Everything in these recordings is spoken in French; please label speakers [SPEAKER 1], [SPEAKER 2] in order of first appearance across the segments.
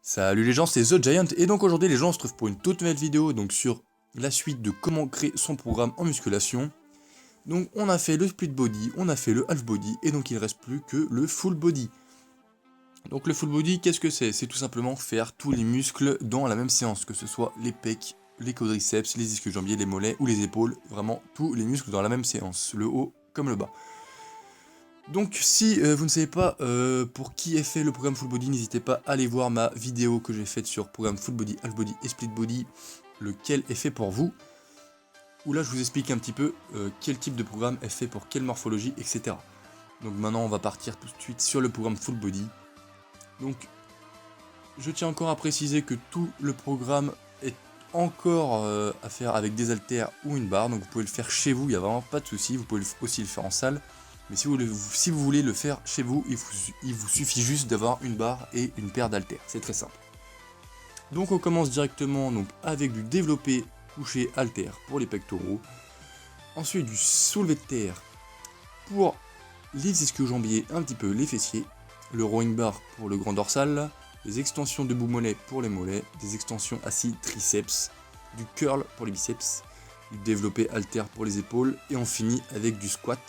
[SPEAKER 1] Salut les gens, c'est The Giant et donc aujourd'hui les gens on se trouve pour une toute nouvelle vidéo donc sur la suite de comment créer son programme en musculation. Donc on a fait le split body, on a fait le half body et donc il reste plus que le full body. Donc le full body qu'est-ce que c'est? C'est tout simplement faire tous les muscles dans la même séance, que ce soit les pecs, les quadriceps, les ischio-jambiers, les mollets ou les épaules, vraiment tous les muscles dans la même séance, le haut comme le bas. Donc si vous ne savez pas pour qui est fait le programme Full Body, n'hésitez pas à aller voir ma vidéo que j'ai faite sur programme Full Body, Half Body et Split Body, lequel est fait pour vous, où là je vous explique un petit peu quel type de programme est fait pour quelle morphologie, etc. Donc maintenant on va partir tout de suite sur le programme Full Body. Donc je tiens encore à préciser que tout le programme est encore à faire avec des haltères ou une barre, donc vous pouvez le faire chez vous, il n'y a vraiment pas de souci, vous pouvez aussi le faire en salle. Mais si vous voulez le faire chez vous, il vous suffit juste d'avoir une barre et une paire d'haltères. C'est très simple. Donc on commence directement donc, avec du développé couché haltère pour les pectoraux. Ensuite du soulevé de terre pour les ischio-jambiers, un petit peu les fessiers. Le rowing bar pour le grand dorsal. Les extensions debout mollet pour les mollets. Des extensions assis triceps. Du curl pour les biceps. Du développé haltère pour les épaules. Et on finit avec du squat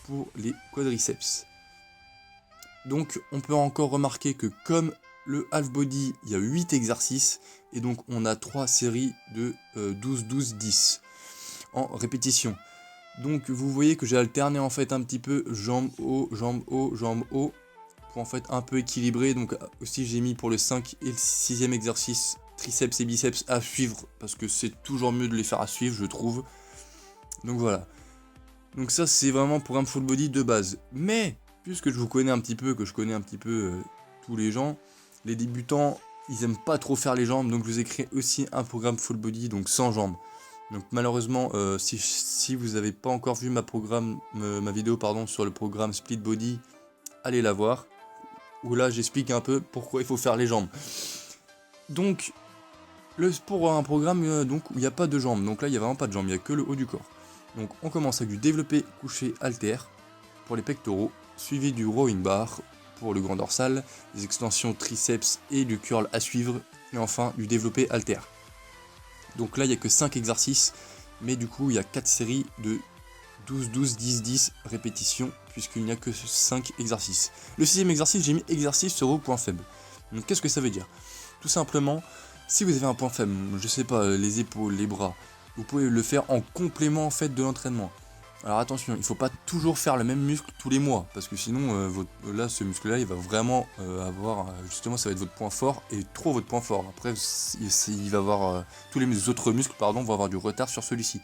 [SPEAKER 1] pour les quadriceps. Donc on peut encore remarquer que comme le half body, il y a 8 exercices et donc on a 3 séries de 12-12-10 en répétition. Donc vous voyez que j'ai alterné en fait un petit peu jambes haut, jambes haut, jambes haut pour en fait un peu équilibrer. Donc aussi j'ai mis pour le 5 et le 6e exercice triceps et biceps à suivre parce que c'est toujours mieux de les faire à suivre je trouve. Donc voilà. Donc ça c'est vraiment pour un full body de base. Mais puisque je vous connais un petit peu, que je connais un petit peu tous les gens, les débutants ils aiment pas trop faire les jambes, donc je vous ai créé aussi un programme full body, donc sans jambes. Donc malheureusement si vous n'avez pas encore vu ma vidéo sur le programme split body, allez la voir. Où là j'explique un peu pourquoi il faut faire les jambes. Donc pour un programme donc, où il n'y a pas de jambes, donc là il n'y a vraiment pas de jambes, il n'y a que le haut du corps. Donc on commence avec du développé couché haltère pour les pectoraux, suivi du rowing bar pour le grand dorsal, des extensions triceps et du curl à suivre, et enfin du développé haltère. Donc là il n'y a que 5 exercices, mais du coup il y a 4 séries de 12-12-10-10 répétitions, puisqu'il n'y a que 5 exercices. Le 6e exercice, j'ai mis exercice sur vos points faibles. Donc qu'est-ce que ça veut dire? Tout simplement, si vous avez un point faible, je sais pas, les épaules, les bras, vous pouvez le faire en complément en fait de l'entraînement. Alors attention, il ne faut pas toujours faire le même muscle tous les mois, parce que sinon, là, ce muscle-là, il va vraiment avoir, justement, ça va être votre point fort, et trop votre point fort. Après, il va avoir, tous les autres muscles, vont avoir du retard sur celui-ci.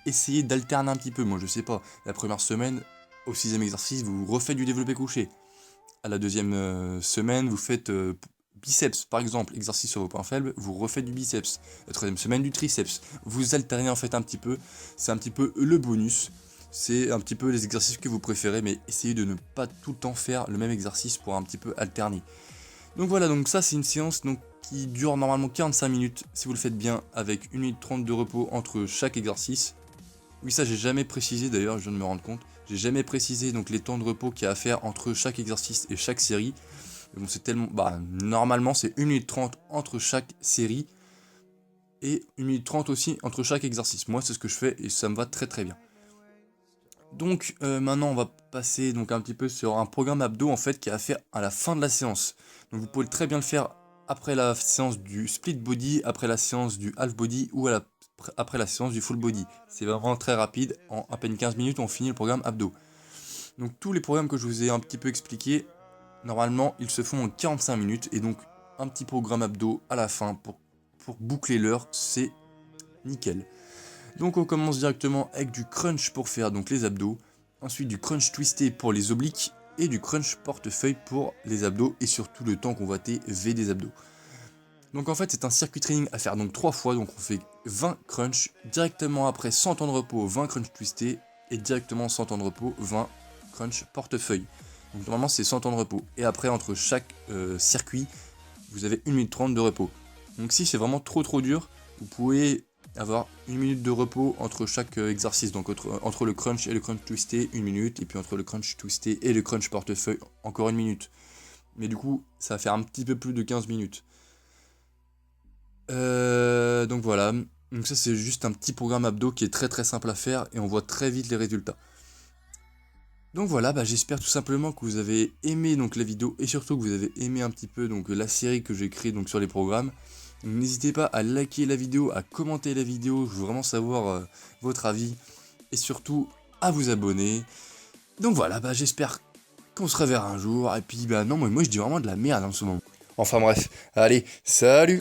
[SPEAKER 1] Essayez d'alterner un petit peu, moi je sais pas, la première semaine, au 6e exercice, vous refaites du développé couché. À la 2e semaine, vous faites biceps, par exemple, exercice sur vos points faibles, vous refaites du biceps. La 3e semaine, du triceps. Vous alternez en fait un petit peu, c'est un petit peu le bonus. C'est un petit peu les exercices que vous préférez, mais essayez de ne pas tout le temps faire le même exercice pour un petit peu alterner. Donc voilà, donc ça c'est une séance qui dure normalement 45 minutes, si vous le faites bien, avec 1 minute 30 de repos entre chaque exercice. Oui, ça j'ai jamais précisé d'ailleurs, je viens de me rendre compte. J'ai jamais précisé donc les temps de repos qu'il y a à faire entre chaque exercice et chaque série. Donc c'est tellement. Normalement c'est 1 minute 30 entre chaque série et 1 minute 30 aussi entre chaque exercice. Moi c'est ce que je fais et ça me va très très bien. Donc maintenant on va passer donc un petit peu sur un programme abdos en fait qui est à faire à la fin de la séance. Donc vous pouvez très bien le faire après la séance du split body, après la séance du half body ou après la séance du full body. C'est vraiment très rapide, en à peine 15 minutes on finit le programme abdos. Donc tous les programmes que je vous ai un petit peu expliqués, normalement ils se font en 45 minutes et donc un petit programme abdos à la fin pour boucler l'heure, c'est nickel. Donc on commence directement avec du crunch pour faire donc les abdos, ensuite du crunch twisté pour les obliques et du crunch portefeuille pour les abdos et surtout le temps convoité V des abdos. Donc en fait c'est un circuit training à faire donc 3 fois, donc on fait 20 crunch, directement après 100 temps de repos 20 crunch twisté et directement 100 temps de repos 20 crunch portefeuille. Donc normalement c'est 100 temps de repos et après entre chaque circuit vous avez 1 minute 30 de repos. Donc si c'est vraiment trop dur, vous pouvez avoir 1 minute de repos entre chaque exercice, donc entre le crunch et le crunch twisté 1 minute, et puis entre le crunch twisté et le crunch portefeuille encore 1 minute. Mais du coup ça va faire un petit peu plus de 15 minutes. Donc voilà, donc ça c'est juste un petit programme abdo qui est très très simple à faire et on voit très vite les résultats. Donc voilà, j'espère tout simplement que vous avez aimé donc la vidéo et surtout que vous avez aimé un petit peu donc la série que j'ai créée donc sur les programmes. Donc n'hésitez pas à liker la vidéo, à commenter la vidéo, je veux vraiment savoir votre avis et surtout à vous abonner. Donc voilà, j'espère qu'on se reverra un jour et puis non moi je dis vraiment de la merde en ce moment. Enfin bref, allez, salut!